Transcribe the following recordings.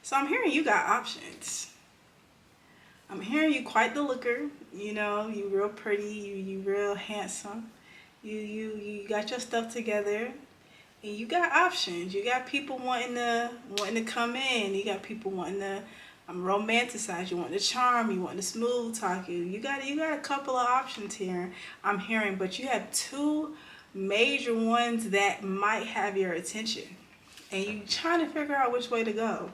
So I'm hearing you got options. I'm hearing you quite the looker. You know, you real pretty. You real handsome. You got your stuff together, and you got options. You got people wanting to come in. You got people wanting to romanticize. You want to charm. You want to smooth talk you. You got a couple of options here. I'm hearing, but you have two major ones that might have your attention, and you trying to figure out which way to go.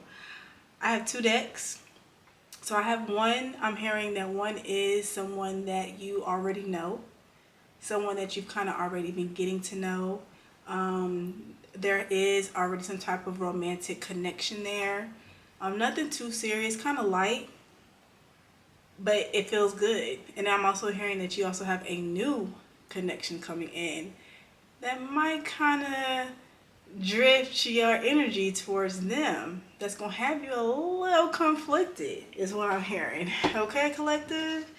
I have two decks. So I have one, I'm hearing that one is someone that you already know, someone that you've kind of already been getting to know. There is already some type of romantic connection there. Nothing too serious, kind of light, but it feels good. And I'm also hearing that you also have a new connection coming in that might kind of drift your energy towards them. That's gonna have you a little conflicted, is what I'm hearing. Okay, collective?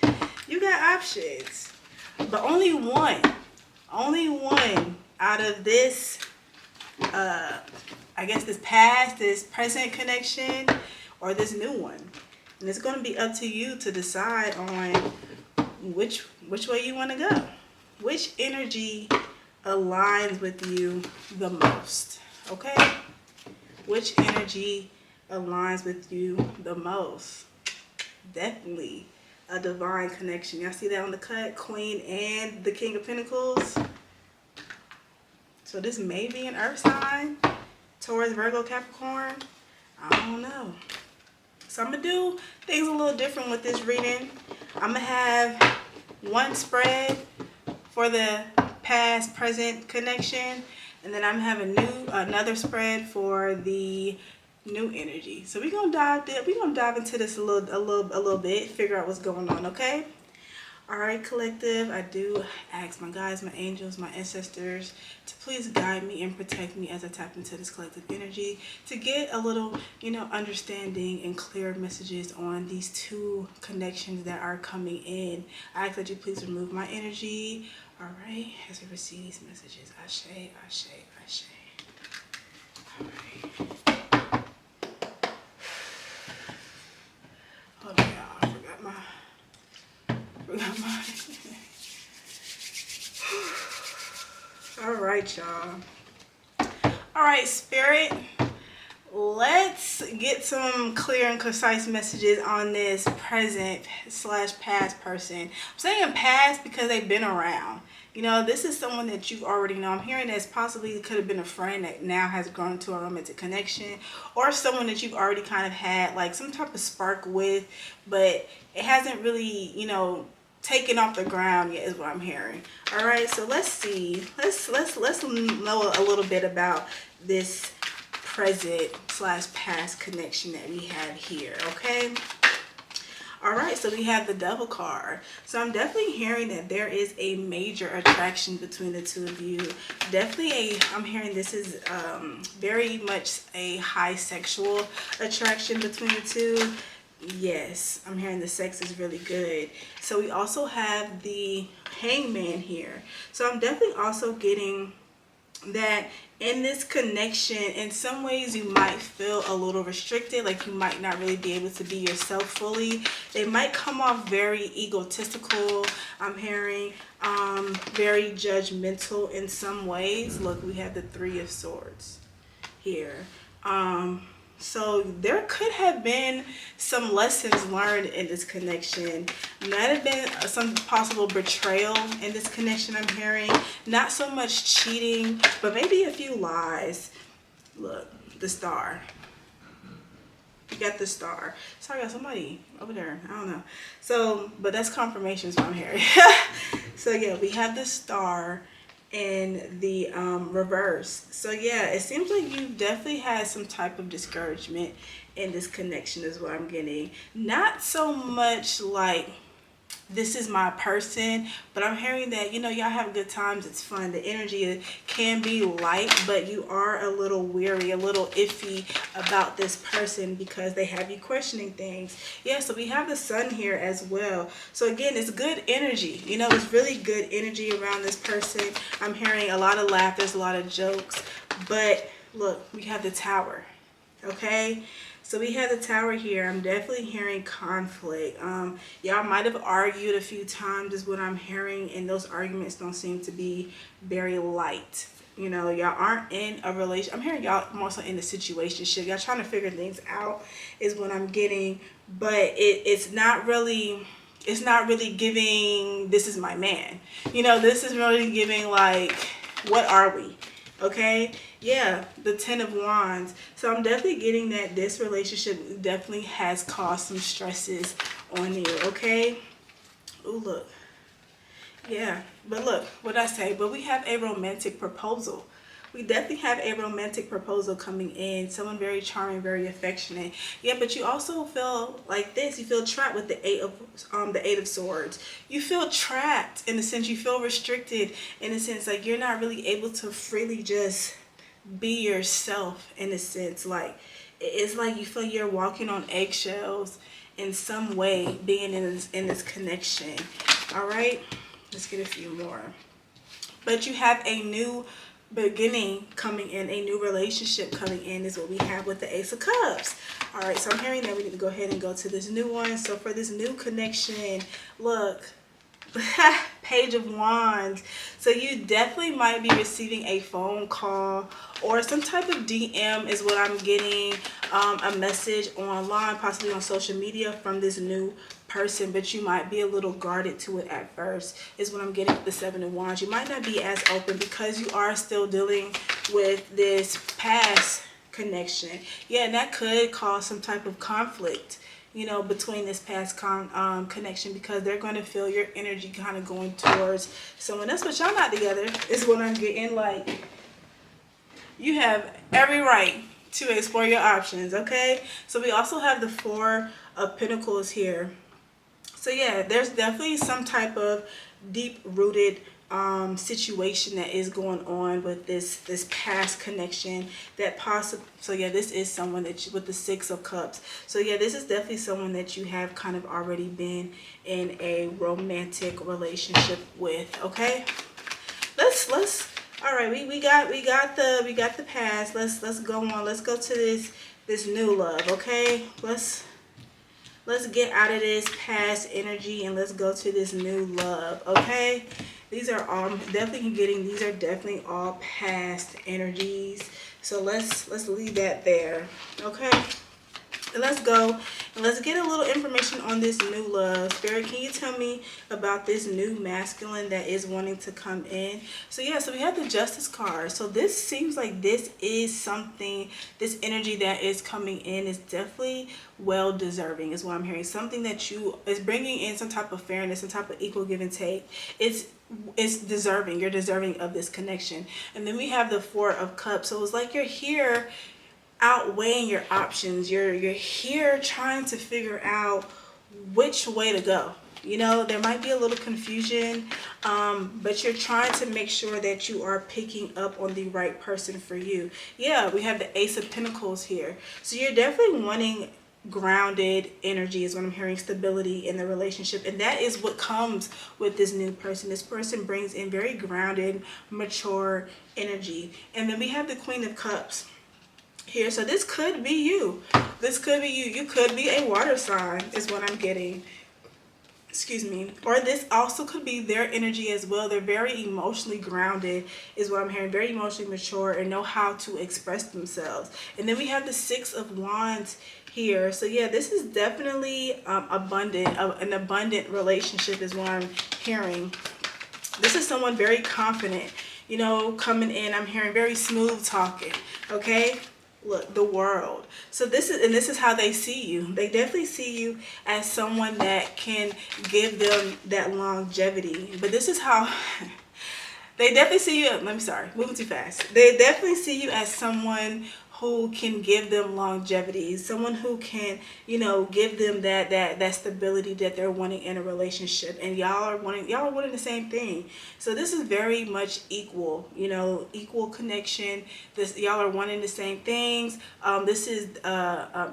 You got options, but only one out of this, I guess this past, this present connection, or this new one. And it's gonna be up to you to decide on which way you want to go. Which energy aligns with you the most, okay? Which energy aligns with you the most? Definitely a divine connection. Y'all see that on the cut? Queen and the King of Pentacles. So this may be an earth sign. Taurus, Virgo, Capricorn. I don't know. So I'm going to do things a little different with this reading. I'm going to have one spread for the past present connection, and then I'm having another spread for the new energy. So we're gonna dive into this a little bit, figure out what's going on. Okay, all right, collective. I do ask my guides, my angels, my ancestors to please guide me and protect me as I tap into this collective energy to get a little, understanding and clear messages on these two connections that are coming in. I ask that you please remove my energy. All right, as we receive these messages, Ashe, Ashe, Ashe. All right. Hold on, y'all. I forgot my. All right, y'all. All right, Spirit. Let's get some clear and concise messages on this present/past person. I'm saying past because they've been around. This is someone that you already know. I'm hearing this possibly could have been a friend that now has grown into a romantic connection, or someone that you've already kind of had like some type of spark with, but it hasn't really, taken off the ground yet, is what I'm hearing. All right, so let's see. Let's know a little bit about this present/past connection that we have here. Okay. All right, so we have the Devil card. So I'm definitely hearing that there is a major attraction between the two of you. Definitely I'm hearing this is very much a high sexual attraction between the two. Yes, I'm hearing the sex is really good. So we also have the Hangman here. So I'm definitely also getting that in this connection, in some ways you might feel a little restricted, like you might not really be able to be yourself fully. They might come off very egotistical, I'm hearing, very judgmental in some ways. Look, we have the Three of Swords here. So there could have been some lessons learned in this connection. Might have been some possible betrayal in this connection, I'm hearing. Not so much cheating, but maybe a few lies. Look, the Star. You got the Star. Sorry, got somebody over there. I don't know. So, but that's confirmation is what I'm hearing. So yeah, we have the Star in the reverse. So yeah, it seems like you definitely had some type of discouragement in this connection is what I'm getting. Not so much like this is my person, but I'm hearing that y'all have good times, it's fun, the energy can be light, but you are a little weary, a little iffy about this person because they have you questioning things. Yeah, so we have the Sun here as well. So again, it's good energy, it's really good energy around this person. I'm hearing a lot of laughter, a lot of jokes, but look, we have the Tower. Okay, so So we have the Tower here. I'm definitely hearing conflict. Y'all might have argued a few times is what I'm hearing, and those arguments don't seem to be very light. You know, y'all aren't in a relation. I'm hearing y'all more so in the situationship. Y'all trying to figure things out is what I'm getting, but it's not really. It's not really giving, this is my man. You know, this is really giving like, what are we? Okay, yeah, the 10 of Wands. So I'm definitely getting that this relationship definitely has caused some stresses on you. Okay. Oh, look. Yeah, but look what I say. But we have a romantic proposal. We definitely have a romantic proposal coming in. Someone very charming, very affectionate. Yeah, but you also feel like this. You feel trapped with the eight of swords. You feel trapped in a sense. You feel restricted in a sense. Like you're not really able to freely just be yourself in a sense. Like it's like you feel you're walking on eggshells in some way, being in this connection. All right, let's get a few more. But you have a new beginning coming in, a new relationship coming in is what we have with the Ace of Cups. All right, so I'm hearing that we need to go ahead and go to this new one. So for this new connection, look, Page of Wands. So you definitely might be receiving a phone call or some type of DM is what I'm getting, a message online, possibly on social media from this new person, but you might be a little guarded to it at first is what I'm getting with the Seven of Wands. You might not be as open because you are still dealing with this past connection. Yeah, and that could cause some type of conflict, you know, between this past connection, because they're going to feel your energy kind of going towards someone else, but y'all not together is what I'm getting. Like you have every right to explore your options. Okay, so we also have the Four of Pentacles here. So yeah, there's definitely some type of deep-rooted situation that is going on with this past connection that possibly. So yeah, this is someone that you, with the Six of Cups. So yeah, this is definitely someone that you have kind of already been in a romantic relationship with. Okay, let's all right, we got the past. Let's go on. Let's go to this new love. Okay, let's get out of this past energy and let's go to this new love. Okay, these are all definitely getting, these are definitely all past energies, so let's leave that there. Okay, and let's go and let's get a little information on this new love. Spirit, can you tell me about this new masculine that is wanting to come in? So yeah, so we have the Justice card. So this seems like this is something, this energy that is coming in is definitely well deserving is what I'm hearing. Something that you is bringing in some type of fairness, some type of equal give and take. It's deserving. You're deserving of this connection. And then we have the Four of Cups. So it's like you're here outweighing your options. You're here trying to figure out which way to go. You know, there might be a little confusion, but you're trying to make sure that you are picking up on the right person for you. Yeah, we have the Ace of Pentacles here. So you're definitely wanting grounded energy is what I'm hearing, stability in the relationship, and that is what comes with this new person. This person brings in very grounded, mature energy. And then we have the Queen of Cups here. So this could be you. This could be you. You could be a water sign is what I'm getting. Excuse me. Or this also could be their energy as well. They're very emotionally grounded is what I'm hearing. Very emotionally mature and know how to express themselves. And then we have the Six of Wands here. So yeah, this is definitely an abundant relationship is what I'm hearing. This is someone very confident, you know, coming in. I'm hearing very smooth talking. Okay, look, the World. So this is how they see you. They definitely see you as someone that can give them that longevity. But this is how they definitely see you. Moving too fast. They definitely see you as someone who can give them longevity, someone who can, you know, give them that stability that they're wanting in a relationship. And y'all are wanting the same thing. So this is very much equal, you know, equal connection. Y'all are wanting the same things. This is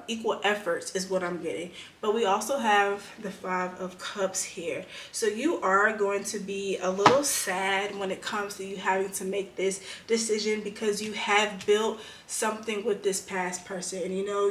equal efforts is what I'm getting. But we also have the Five of Cups here. So you are going to be a little sad when it comes to you having to make this decision, because you have built something something with this past person, and you know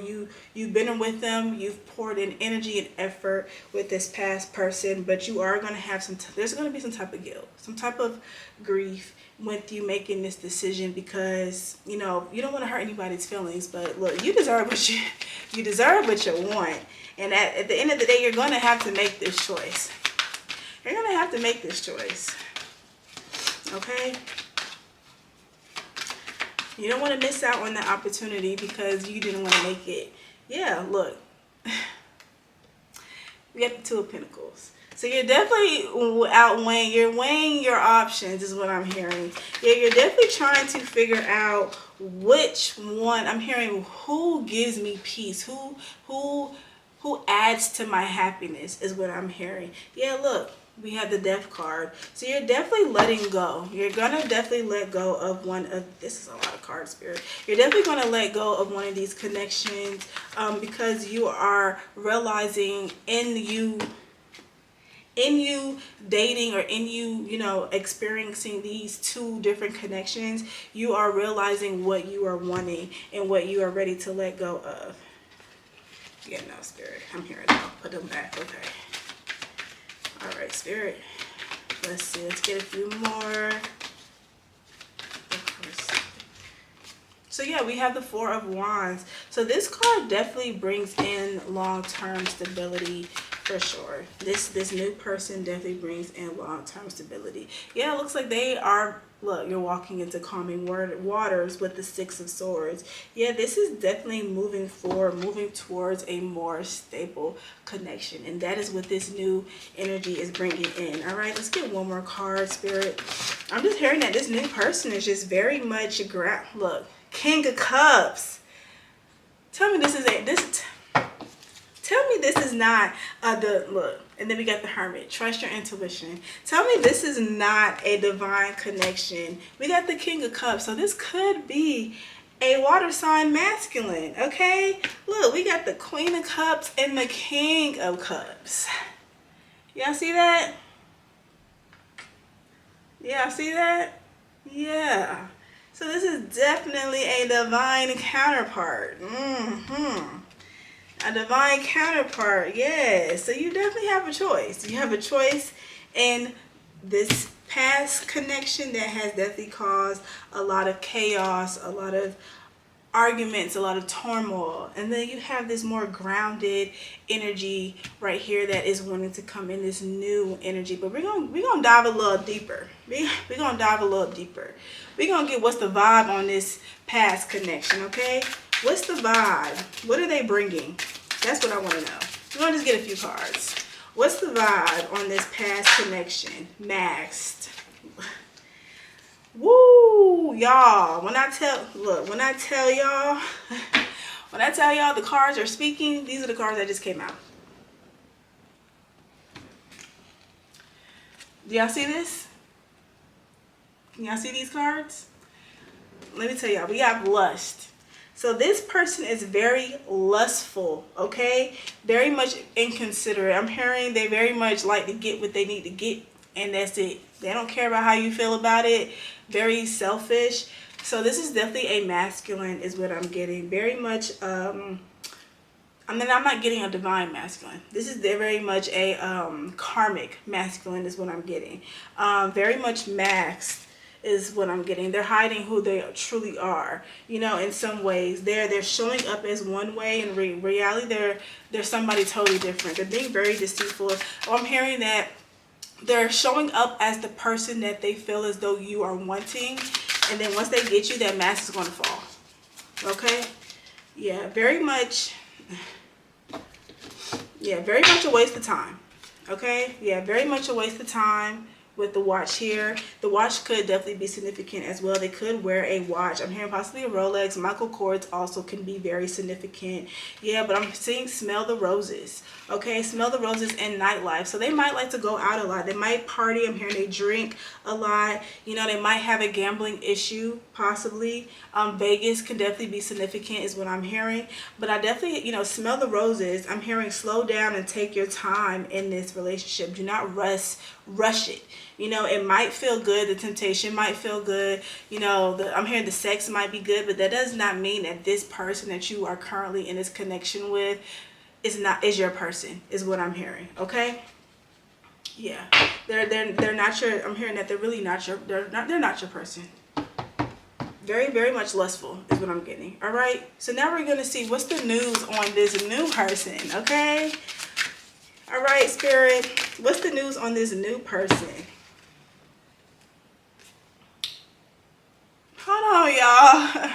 you've been with them, you've poured in energy and effort with this past person, but you are going to have there's going to be some type of guilt, some type of grief with you making this decision, because you know you don't want to hurt anybody's feelings. But look, you deserve what you deserve what you want, and at the end of the day, you're going to have to make this choice. You're going to have to make this choice. Okay? You don't want to miss out on the opportunity because you didn't want to make it. Yeah, look. We got the Two of Pentacles. So you're definitely you're weighing your options is what I'm hearing. Yeah, you're definitely trying to figure out which one. I'm hearing who gives me peace, who adds to my happiness is what I'm hearing. Yeah, look. We have the Death card. So you're definitely letting go. You're going to definitely let go of one of, this is a lot of cards, Spirit. You're definitely going to let go of one of these connections because you are realizing in you dating, or in you know, experiencing these two different connections, you are realizing what you are wanting and what you are ready to let go of. Yeah, no, Spirit. I'm hearing it. I'll put them back. Okay. All right, Spirit. Let's see. Let's get a few more. So yeah, we have the Four of Wands. So this card definitely brings in long-term stability for sure. This new person definitely brings in long-term stability. Yeah, it looks like they are. Look, you're walking into calming waters with the Six of Swords. Yeah, this is definitely moving forward, moving towards a more stable connection. And that is what this new energy is bringing in. All right, let's get one more card, Spirit. I'm just hearing that this new person is just very much, look, King of Cups. Tell me this is tell me this is not look. And then we got the Hermit. Trust your intuition. Tell me this is not a divine connection. We got the King of Cups. So this could be a water sign masculine. Okay? Look, we got the Queen of Cups and the King of Cups. Y'all see that? Y'all see that? Yeah. So this is definitely a divine counterpart. A divine counterpart, yes. So you definitely have a choice. You have a choice in this past connection that has definitely caused a lot of chaos, a lot of arguments, a lot of turmoil. And then you have this more grounded energy right here that is wanting to come in, this new energy. But we're gonna dive a little deeper. We're gonna dive a little deeper. We're gonna get what's the vibe on this past connection, okay? What's the vibe? What are they bringing? That's what I want to know. We're going to just get a few cards. What's the vibe on this past connection? Maxed. Woo, y'all. When I tell y'all the cards are speaking, these are the cards that just came out. Do y'all see this? Can y'all see these cards? Let me tell y'all, we have lust. So this person is very lustful, okay? Very much inconsiderate. I'm hearing they very much like to get what they need to get, and that's it. They don't care about how you feel about it. Very selfish. So this is definitely a masculine is what I'm getting. Very much, I'm not getting a divine masculine. This is very much a karmic masculine is what I'm getting. Very much maxed is what I'm getting. They're hiding who they truly are. You know, in some ways, they're showing up as one way, and reality, they're somebody totally different. They're being very deceitful. I'm hearing that they're showing up as the person that they feel as though you are wanting, and then once they get you, that mask is going to fall. Okay? Yeah, very much a waste of time. Okay? Yeah, very much a waste of time. With the watch here, the watch could definitely be significant as well. They could wear a watch. I'm hearing possibly a Rolex. Michael Kors also can be very significant. Yeah, but I'm seeing smell the roses. Okay, smell the roses in nightlife. So they might like to go out a lot. They might party. I'm hearing they drink a lot. You know, they might have a gambling issue, possibly. Vegas can definitely be significant is what I'm hearing. But I definitely, you know, smell the roses. I'm hearing slow down and take your time in this relationship. Do not rush it. You know, it might feel good. The temptation might feel good. You know, I'm hearing the sex might be good, but that does not mean that this person that you are currently in this connection with is your person, is what I'm hearing. Okay. Yeah, they're not your. I'm hearing that they're really not your. They're not your person. Very, very much lustful is what I'm getting. All right. So now we're gonna see what's the news on this new person. Okay. All right, Spirit. What's the news on this new person? Hold on, y'all.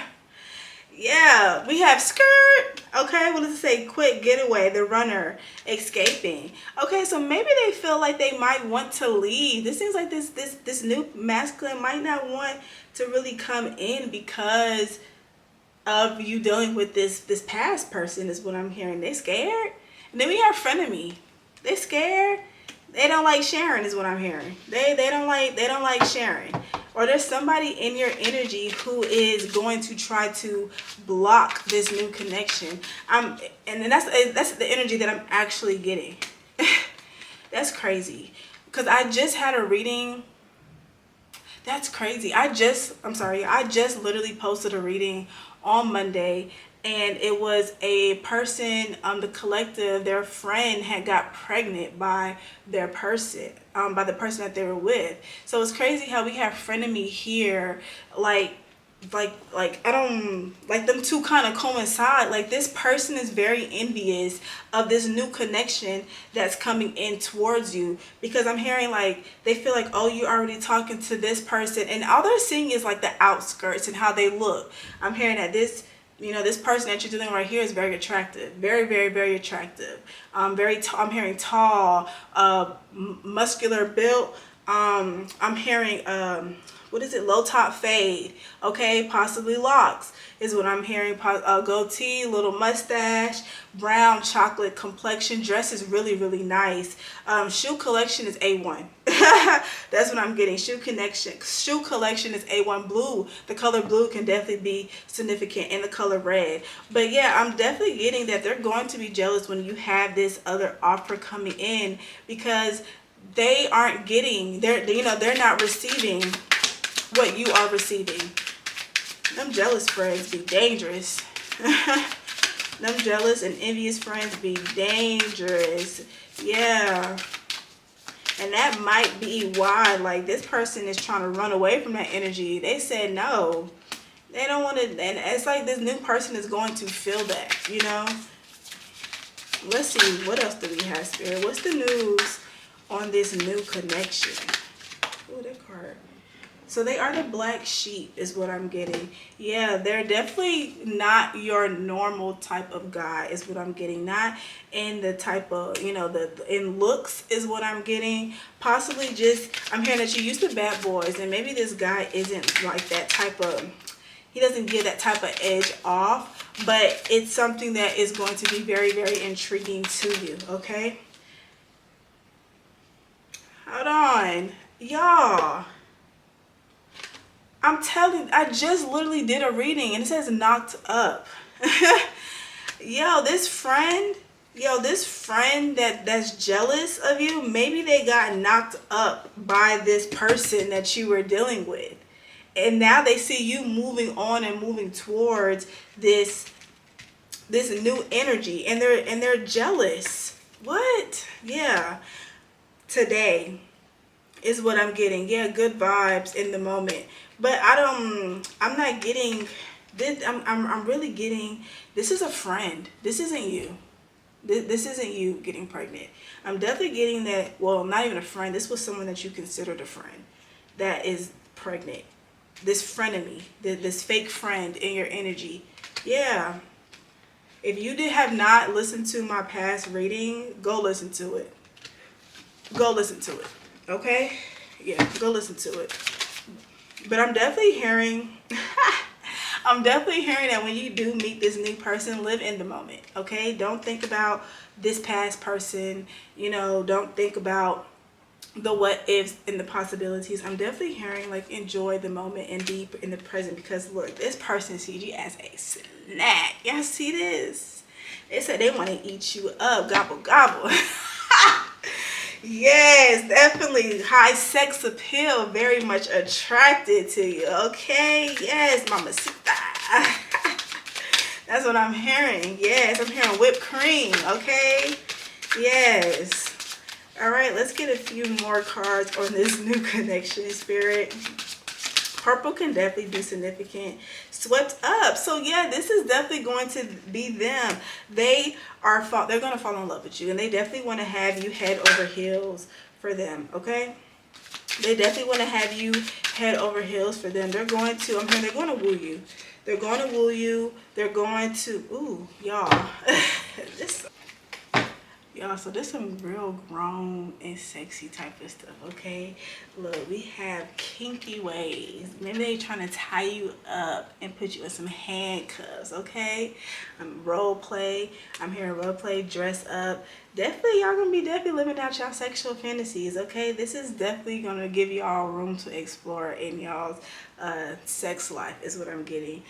Yeah, we have skirt. Okay, what does it say? Quick getaway, the runner, escaping. Okay, so maybe they feel like they might want to leave. This seems like this new masculine might not want to really come in because of you dealing with this past person is what I'm hearing. They scared. And then we have frenemy. They scared. They don't like sharing is what I'm hearing. They don't like sharing. Or there's somebody in your energy who is going to try to block this new connection. And then that's the energy that I'm actually getting. That's crazy. Because I just had a reading. That's crazy. I just literally posted a reading on Monday, and it was a person, the collective, their friend had got pregnant by their person, by the person that they were with. So it's crazy how we have frenemy here, like I don't like them two kind of coincide. Like this person is very envious of this new connection that's coming in towards you, because I'm hearing like they feel like, oh, you're already talking to this person, and all they're seeing is like the outskirts and how they look. I'm hearing that this, you know, this person that you're dealing right here is very attractive, very, very, very attractive. I'm hearing tall, muscular built. I'm hearing what is it? Low top fade. Okay, possibly locks is what I'm hearing. Goatee, little mustache, brown chocolate complexion. Dress is really, really nice. Shoe collection is A1. That's what I'm getting. Shoe collection is A1. Blue. The color blue can definitely be significant, in the color red. But yeah, I'm definitely getting that they're going to be jealous when you have this other offer coming in, because they aren't getting, they're not receiving what you are receiving. Them jealous friends be dangerous. Them jealous and envious friends be dangerous. Yeah. And that might be why, like, this person is trying to run away from that energy. They said no. They don't want to, and it's like this new person is going to feel that, you know? Let's see, what else do we have, Spirit? What's the news on this new connection? Oh, that card. So they are the black sheep is what I'm getting. Yeah, they're definitely not your normal type of guy is what I'm getting. Not in the type of, you know, in looks is what I'm getting. Possibly just, I'm hearing that you're used to bad boys, and maybe this guy isn't like that type of, he doesn't give that type of edge off, but it's something that is going to be very, very intriguing to you, okay? Hold on. Y'all. I'm telling, I just literally did a reading and it says knocked up. This friend that's jealous of you, maybe they got knocked up by this person that you were dealing with. And now they see you moving on and moving towards this new energy, and they're jealous. What? Yeah. Today is what I'm getting. Yeah, good vibes in the moment. But I'm not getting this. I'm really getting, this is a friend. This isn't you. This isn't you getting pregnant. I'm definitely getting that, well, not even a friend. This was someone that you considered a friend that is pregnant. This frenemy, this fake friend in your energy. Yeah. If you have not listened to my past reading, go listen to it. Go listen to it. Okay? Yeah, go listen to it. But I'm definitely hearing that when you do meet this new person, live in the moment, okay? Don't think about this past person, you know, don't think about the what ifs and the possibilities. I'm definitely hearing like enjoy the moment and be in the present, because look, this person sees you as a snack. Y'all see this? They said they want to eat you up, gobble gobble. Yes, definitely. High sex appeal, very much attracted to you. Okay, yes, mamacita. That's what I'm hearing. Yes, I'm hearing whipped cream. Okay, yes. All right, let's get a few more cards on this new connection, Spirit. Purple can definitely be significant. Swept up. So yeah, this is definitely going to be them. They're going to fall in love with you, and they definitely want to have you head over heels for them. Okay, they definitely want to have you head over heels for them. I'm hearing they're going to woo you. They're going to woo you. They're going to, ooh, y'all. this Y'all, so there's some real grown and sexy type of stuff, okay? Look, we have kinky ways. Maybe they're trying to tie you up and put you in some handcuffs, okay? Role play. I'm hearing role play, dress up. Definitely, y'all gonna be definitely living out y'all sexual fantasies, okay? This is definitely gonna give y'all room to explore in y'all's sex life, is what I'm getting.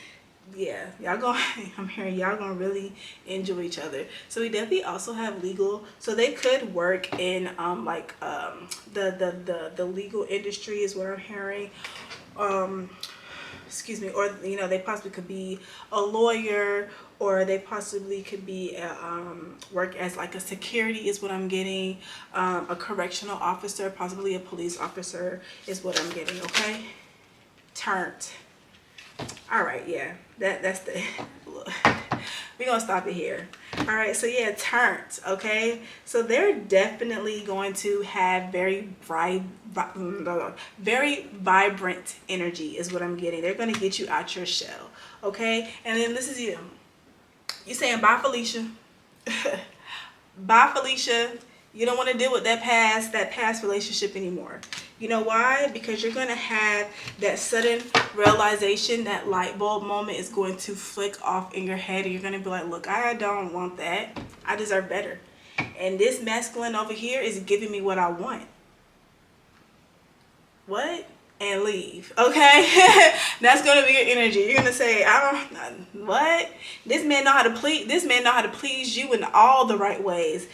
Yeah, y'all gonna I'm hearing y'all gonna really enjoy each other. So we definitely also have legal, so they could work in the legal industry is what I'm hearing. Excuse me, or they possibly could be a lawyer, or they possibly could be work as like a security is what I'm getting. A correctional officer, possibly a police officer is what I'm getting. Okay, turned. All right, yeah, that's the we're gonna stop it here. All right, so yeah, turns. Okay, so they're definitely going to have very vibrant energy is what I'm getting. They're going to get you out your shell. Okay, and then this is you saying bye, Felicia. Bye, Felicia. You don't want to deal with that past relationship anymore. You know why? Because you're going to have that sudden realization, that light bulb moment is going to flick off in your head, and you're going to be like, look, I don't want that. I deserve better. And this masculine over here is giving me what I want. What? And leave. Okay? That's going to be your energy. You're going to say, what? This man know how to please you in all the right ways.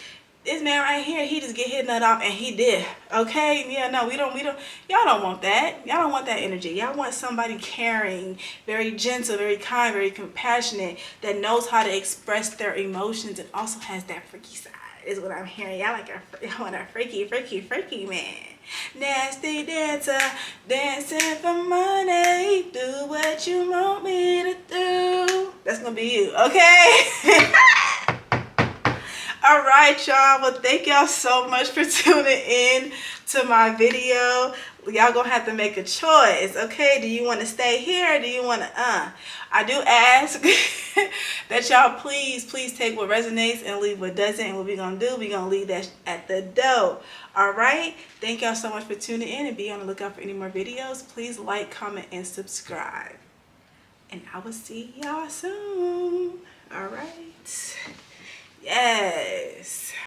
This man right here, he just get his nut off and he did. Okay? Yeah, no, we don't, y'all don't want that. Y'all don't want that energy. Y'all want somebody caring, very gentle, very kind, very compassionate, that knows how to express their emotions and also has that freaky side, is what I'm hearing. Y'all want a freaky man. Nasty dancer, dancing for money. Do what you want me to do. That's gonna be you, okay? All right, y'all. Well, thank y'all so much for tuning in to my video. Y'all gonna have to make a choice, okay? Do you want to stay here, or do you want to I do ask that y'all please take what resonates and leave what doesn't. And what we gonna do, we gonna leave that at the door. All right, thank y'all so much for tuning in, and be on the lookout for any more videos. Please like, comment, and subscribe, and I will see y'all soon. All right, yes.